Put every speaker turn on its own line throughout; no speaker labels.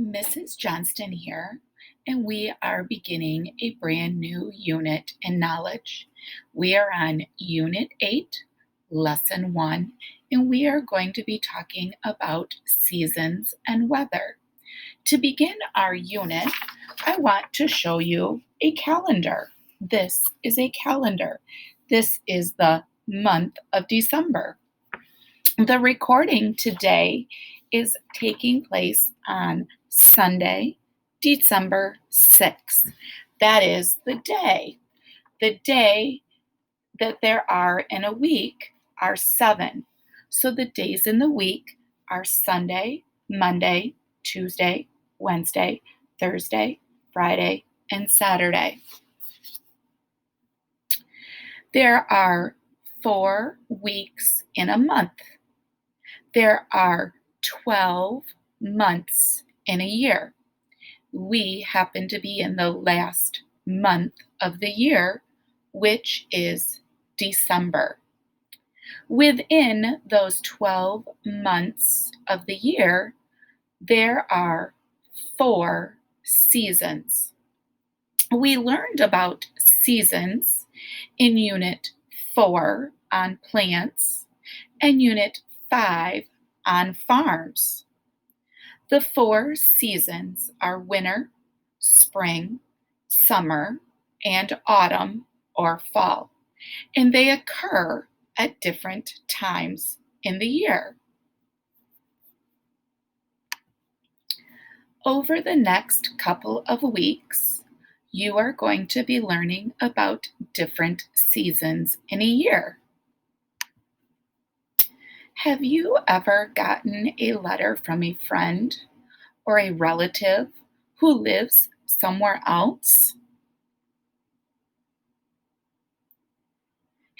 Mrs. Johnston here, and we are beginning a brand new unit in knowledge. We are on Unit 8, Lesson 1, and we are going to be talking about seasons and weather. To begin our unit, I want to show you a calendar. This is a calendar. This is the month of December. The recording today is taking place on Sunday, December 6th. That is the day. The day that there are in a week are 7. So the days in the week are Sunday, Monday, Tuesday, Wednesday, Thursday, Friday, and Saturday. There are 4 weeks in a month. There are 12 months in a year. We happen to be in the last month of the year, which is December. Within those 12 months of the year, there are 4 seasons. We learned about seasons in Unit 4 on plants and Unit 5 on farms. The 4 seasons are winter, spring, summer, and autumn or fall, and they occur at different times in the year. Over the next couple of weeks, you are going to be learning about different seasons in a year. Have you ever gotten a letter from a friend or a relative who lives somewhere else?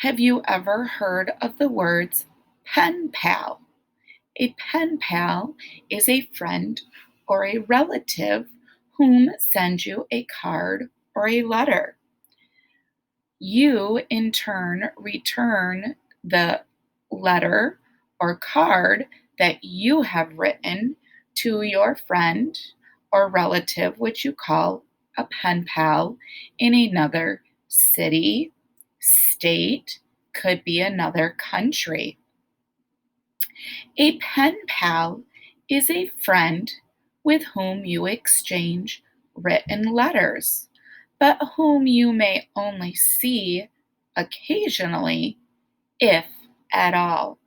Have you ever heard of the words pen pal? A pen pal is a friend or a relative whom sends you a card or a letter. You, in turn, return the letter or card that you have written to your friend or relative, which you call a pen pal, in another city, state, could be another country. A pen pal is a friend with whom you exchange written letters, but whom you may only see occasionally, if at all.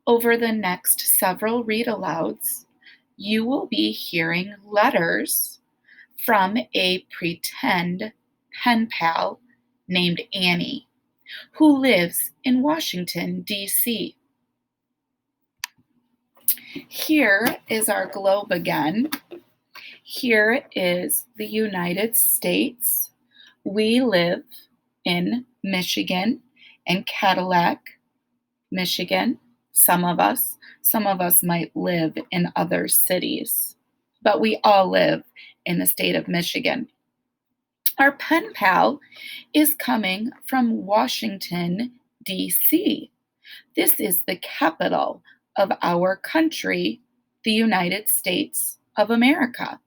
Over the next several read-alouds, you will be hearing letters from a pretend pen pal named Annie, who lives in Washington, D.C. Here is our globe again. Here is the United States. We live in Michigan and Cadillac, Michigan. Some of us might live in other cities, but we all live in the state of Michigan. Our pen pal is coming from Washington, D.C. This is the capital of our country, the United States of America.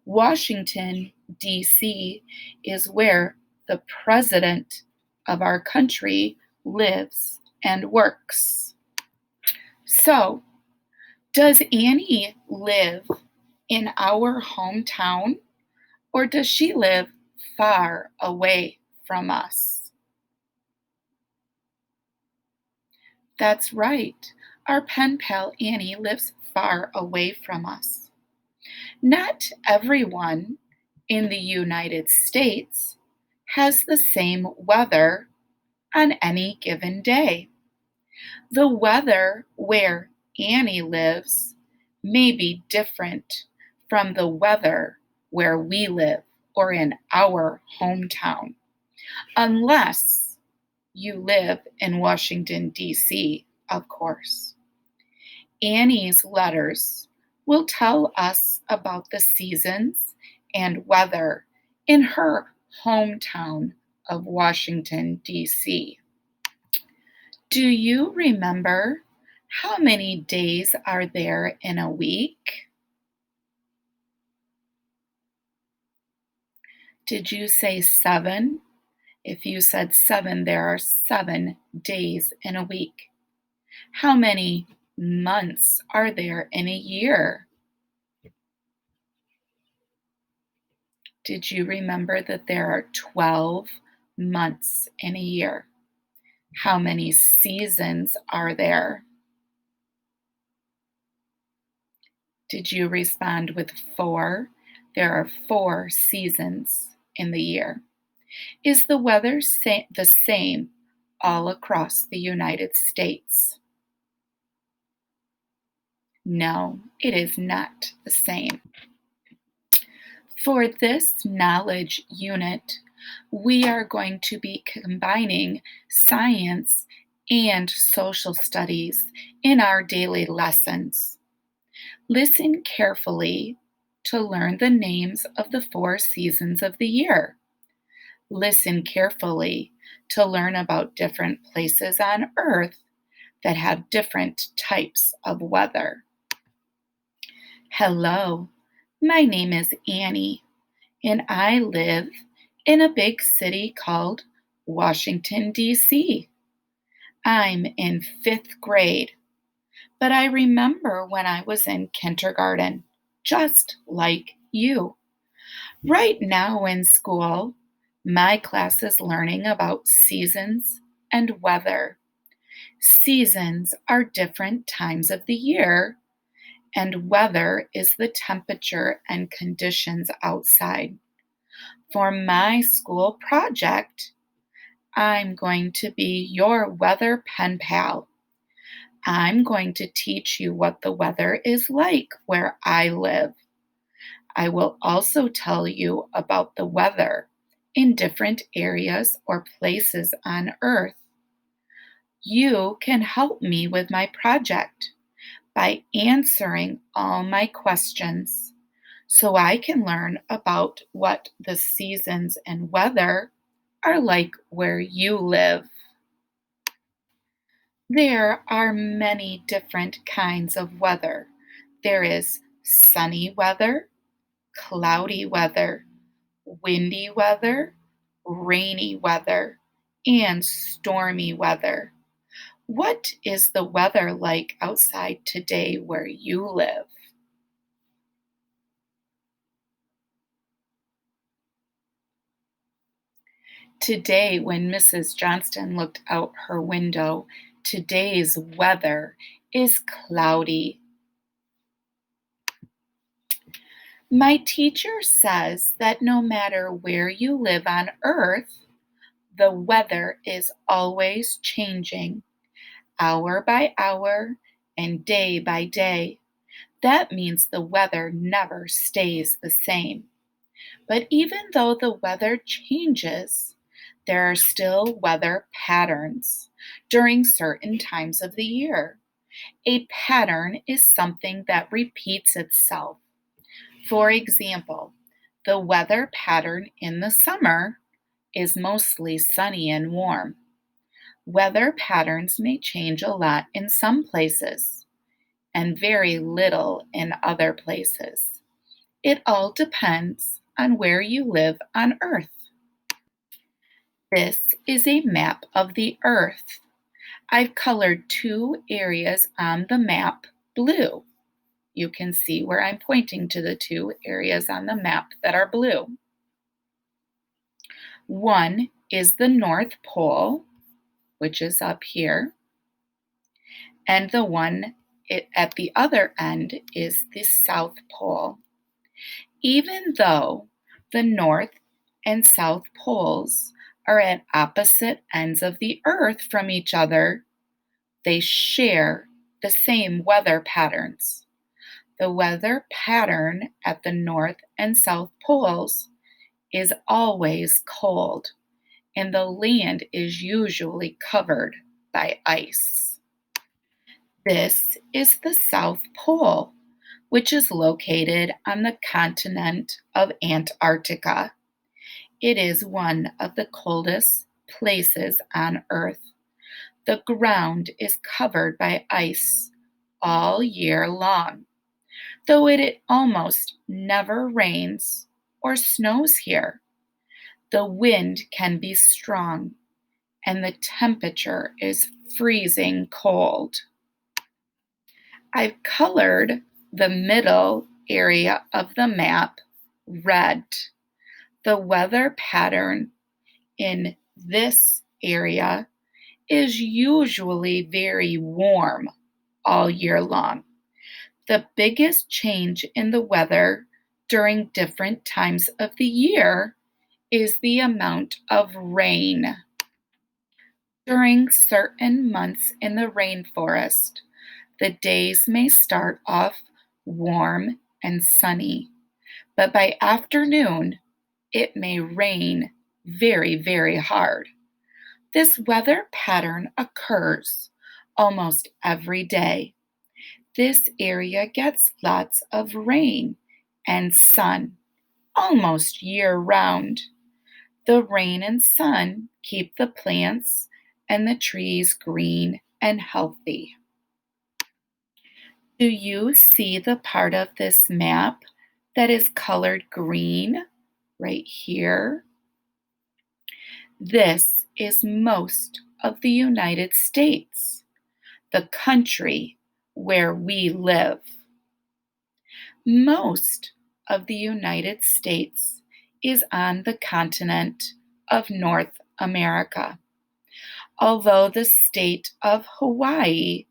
Washington, D.C. is where the president of our country lives and works. So, does Annie live in our hometown, or does she live far away from us? That's right. Our pen pal Annie lives far away from us. Not everyone in the United States has the same weather on any given day. The weather where Annie lives may be different from the weather where we live or in our hometown, unless you live in Washington, D.C., of course. Annie's letters will tell us about the seasons and weather in her hometown of Washington, D.C. Do you remember how many days are there in a week? Did you say 7? If you said 7, there are 7 days in a week. How many months are there in a year? Did you remember that there are 12 months in a year? How many seasons are there? Did you respond with 4? There are 4 seasons in the year. Is the weather the same all across the United States? No, it is not the same. For this knowledge unit, we are going to be combining science and social studies in our daily lessons. Listen carefully to learn the names of the 4 seasons of the year. Listen carefully to learn about different places on Earth that have different types of weather. Hello, my name is Annie, and I live in a big city called Washington, D.C. I'm in 5th grade, but I remember when I was in kindergarten, just like you. Right now in school, my class is learning about seasons and weather. Seasons are different times of the year, and weather is the temperature and conditions outside. For my school project, I'm going to be your weather pen pal. I'm going to teach you what the weather is like where I live. I will also tell you about the weather in different areas or places on Earth. You can help me with my project by answering all my questions so I can learn about what the seasons and weather are like where you live. There are many different kinds of weather. There is sunny weather, cloudy weather, windy weather, rainy weather, and stormy weather. What is the weather like outside today where you live? Today, when Mrs. Johnston looked out her window, today's weather is cloudy. My teacher says that no matter where you live on Earth, the weather is always changing, hour by hour and day by day. That means the weather never stays the same. But even though the weather changes, there are still weather patterns during certain times of the year. A pattern is something that repeats itself. For example, the weather pattern in the summer is mostly sunny and warm. Weather patterns may change a lot in some places and very little in other places. It all depends on where you live on Earth. This is a map of the Earth. I've colored 2 areas on the map blue. You can see where I'm pointing to the 2 areas on the map that are blue. One is the North Pole, which is up here, and the one at the other end is the South Pole. Even though the North and South Poles are at opposite ends of the Earth from each other, they share the same weather patterns. The weather pattern at the North and South Poles is always cold, and the land is usually covered by ice. This is the South Pole, which is located on the continent of Antarctica. It is one of the coldest places on Earth. The ground is covered by ice all year long, though it almost never rains or snows here. The wind can be strong, and the temperature is freezing cold. I've colored the middle area of the map red. The weather pattern in this area is usually very warm all year long. The biggest change in the weather during different times of the year is the amount of rain. During certain months in the rainforest, the days may start off warm and sunny, but by afternoon, it may rain very, very hard. This weather pattern occurs almost every day. This area gets lots of rain and sun almost year round. The rain and sun keep the plants and the trees green and healthy. Do you see the part of this map that is colored green right here? This is most of the United States, the country where we live. Most of the United States is on the continent of North America, although the state of Hawaii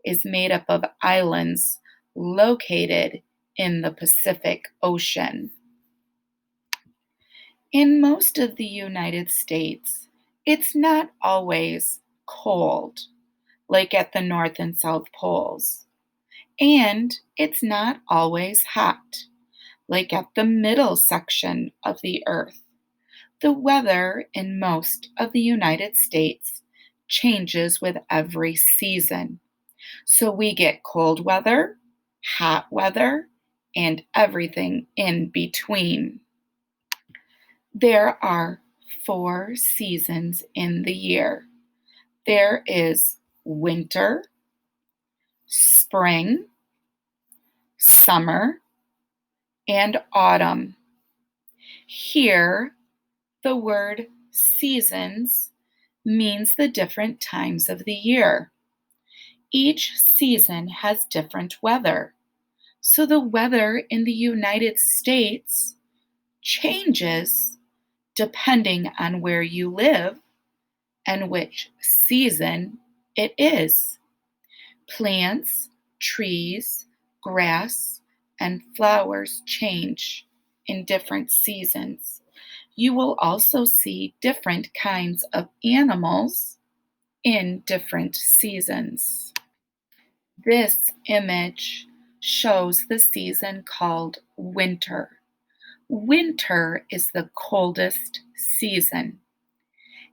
is made up of islands located in the Pacific Ocean. In most of the United States, it's not always cold, like at the North and South Poles, and it's not always hot, like at the middle section of the Earth. The weather in most of the United States changes with every season. So we get cold weather, hot weather, and everything in between. There are 4 seasons in the year. There is winter, spring, summer, and autumn. Here, the word seasons means the different times of the year. Each season has different weather. So the weather in the United States changes depending on where you live and which season it is. Plants, trees, grass, and flowers change in different seasons. You will also see different kinds of animals in different seasons. This image shows the season called winter. Winter is the coldest season.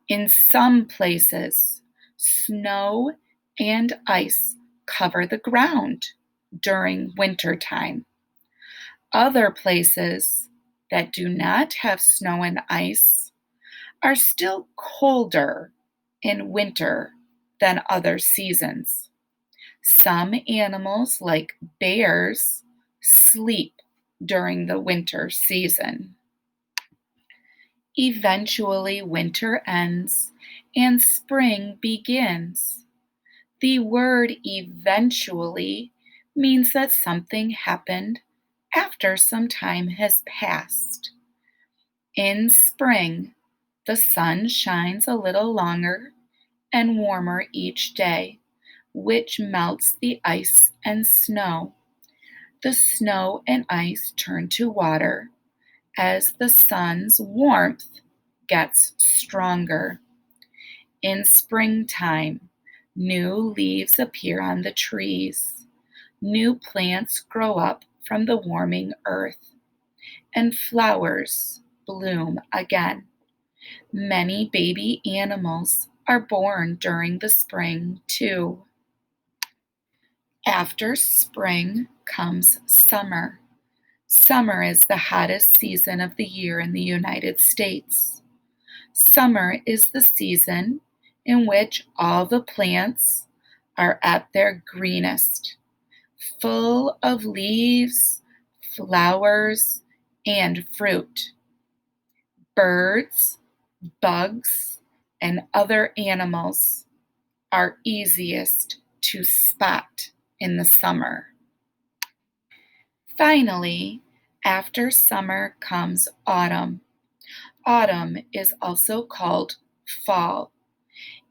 In some places, snow and ice cover the ground during winter time. Other places that do not have snow and ice are still colder in winter than other seasons. Some animals, like bears, sleep during the winter season. Eventually, winter ends and spring begins. The word eventually means that something happened after some time has passed. In spring, the sun shines a little longer and warmer each day, which melts the ice and snow. The snow and ice turn to water as the sun's warmth gets stronger. In springtime, new leaves appear on the trees. New plants grow up from the warming earth, and flowers bloom again. Many baby animals are born during the spring, too. After spring comes summer. Summer is the hottest season of the year in the United States. Summer is the season in which all the plants are at their greenest, full of leaves, flowers, and fruit. Birds, bugs, and other animals are easiest to spot in the summer. Finally, after summer comes autumn. Autumn is also called fall.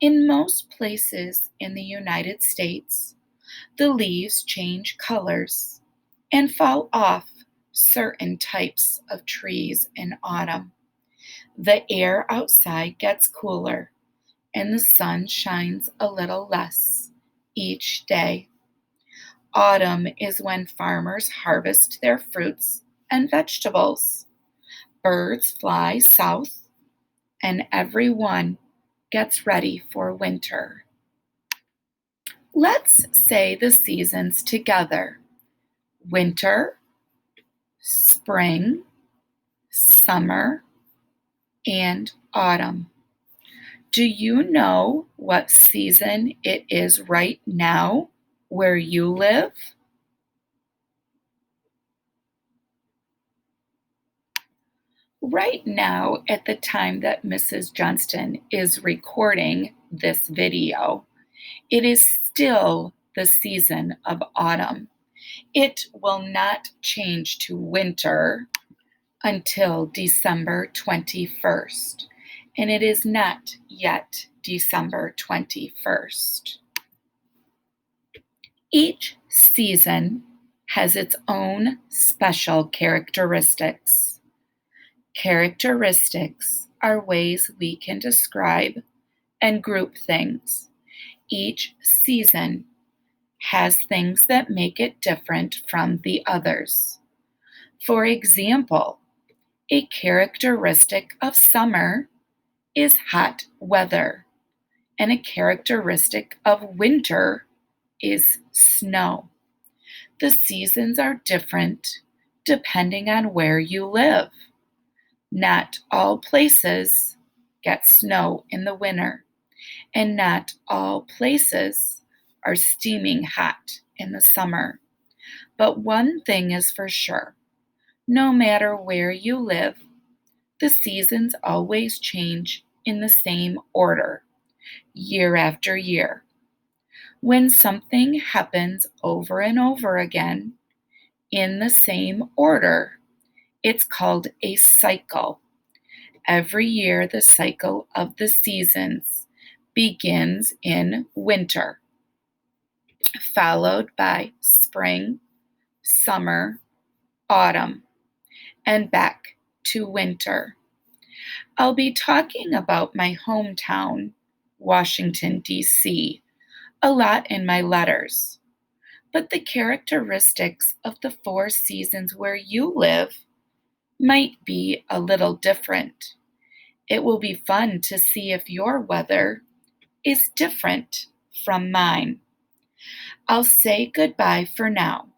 In most places in the United States, the leaves change colors and fall off certain types of trees in autumn. The air outside gets cooler and the sun shines a little less each day. Autumn is when farmers harvest their fruits and vegetables. Birds fly south, and everyone gets ready for winter. Let's say the seasons together: winter, spring, summer, and autumn. Do you know what season it is right now where you live? Right now, at the time that Mrs. Johnston is recording this video, it is still the season of autumn. It will not change to winter until December 21st, and it is not yet December 21st. Each season has its own special characteristics. Characteristics are ways we can describe and group things. Each season has things that make it different from the others. For example, a characteristic of summer is hot weather, and a characteristic of winter is snow. The seasons are different depending on where you live. Not all places get snow in the winter, and not all places are steaming hot in the summer. But one thing is for sure: no matter where you live, the seasons always change in the same order, year after year. When something happens over and over again in the same order, it's called a cycle. Every year, the cycle of the seasons begins in winter, followed by spring, summer, autumn, and back to winter. I'll be talking about my hometown, Washington, D.C., a lot in my letters, but the characteristics of the four seasons where you live might be a little different. It will be fun to see if your weather is different from mine. I'll say goodbye for now,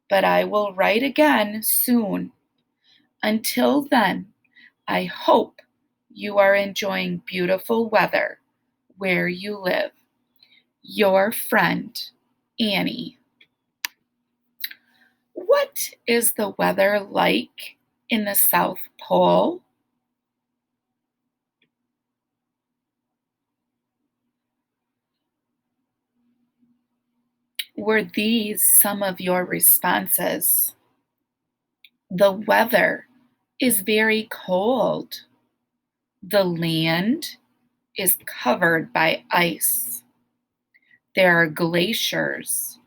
but I will write again soon. Until then, I hope you are enjoying beautiful weather where you live. Your friend, Annie. What is the weather like in the South Pole? Were these some of your responses? The weather is very cold. The land is covered by ice. There are glaciers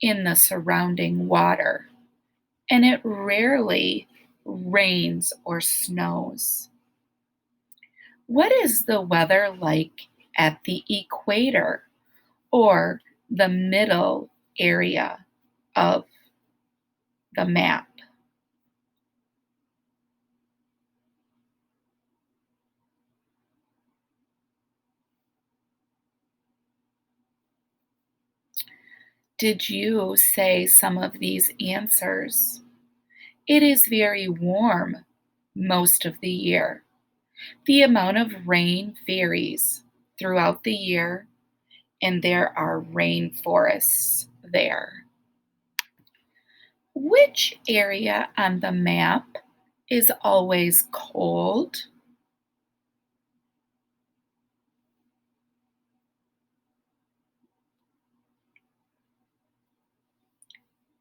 in the surrounding water, and it rarely rains or snows. What is the weather like at the equator, or the middle area of the map? Did you say some of these answers? It is very warm most of the year. The amount of rain varies throughout the year, and there are rainforests there. Which area on the map is always cold?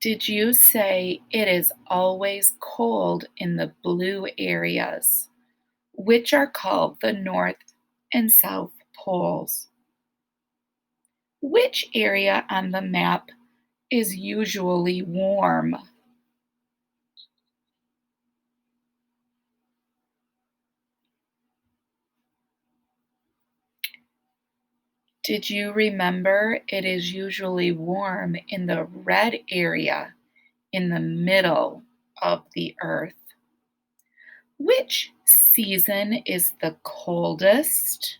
Did you say it is always cold in the blue areas, which are called the North and South Poles? Which area on the map is usually warm? Did you remember it is usually warm in the red area in the middle of the earth? Which season is the coldest?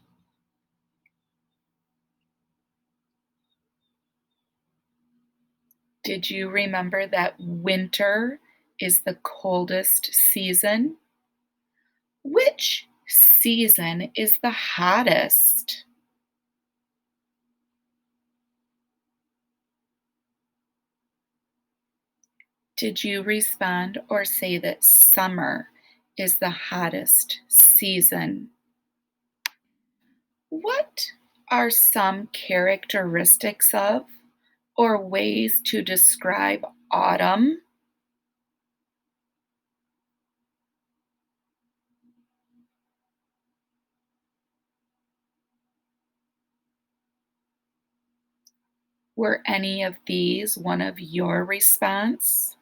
Did you remember that winter is the coldest season? Which season is the hottest? Did you respond or say that summer is the hottest season? What are some characteristics of or ways to describe autumn? Were any of these one of your response?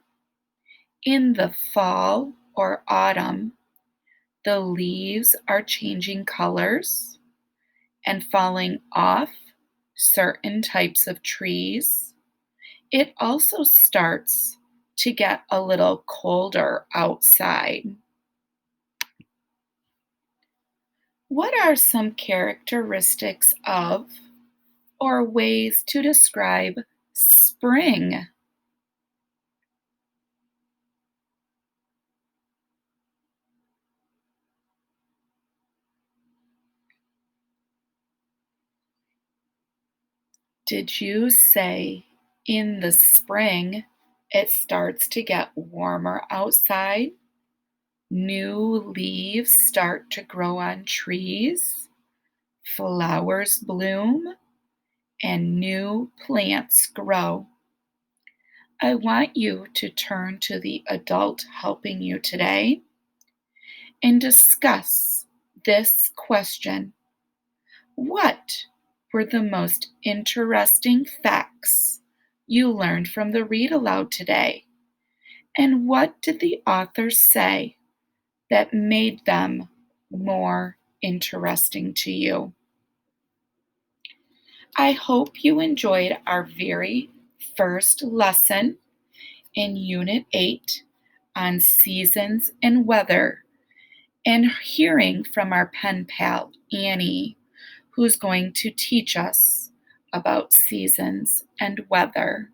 In the fall or autumn, the leaves are changing colors and falling off certain types of trees. It also starts to get a little colder outside. What are some characteristics of or ways to describe spring? Did you say in the spring it starts to get warmer outside? New leaves start to grow on trees, flowers bloom, and new plants grow. I want you to turn to the adult helping you today and discuss this question. What were the most interesting facts you learned from the read aloud today? And what did the author say that made them more interesting to you? I hope you enjoyed our very first lesson in Unit 8 on seasons and weather, and hearing from our pen pal, Annie, who's going to teach us about seasons and weather.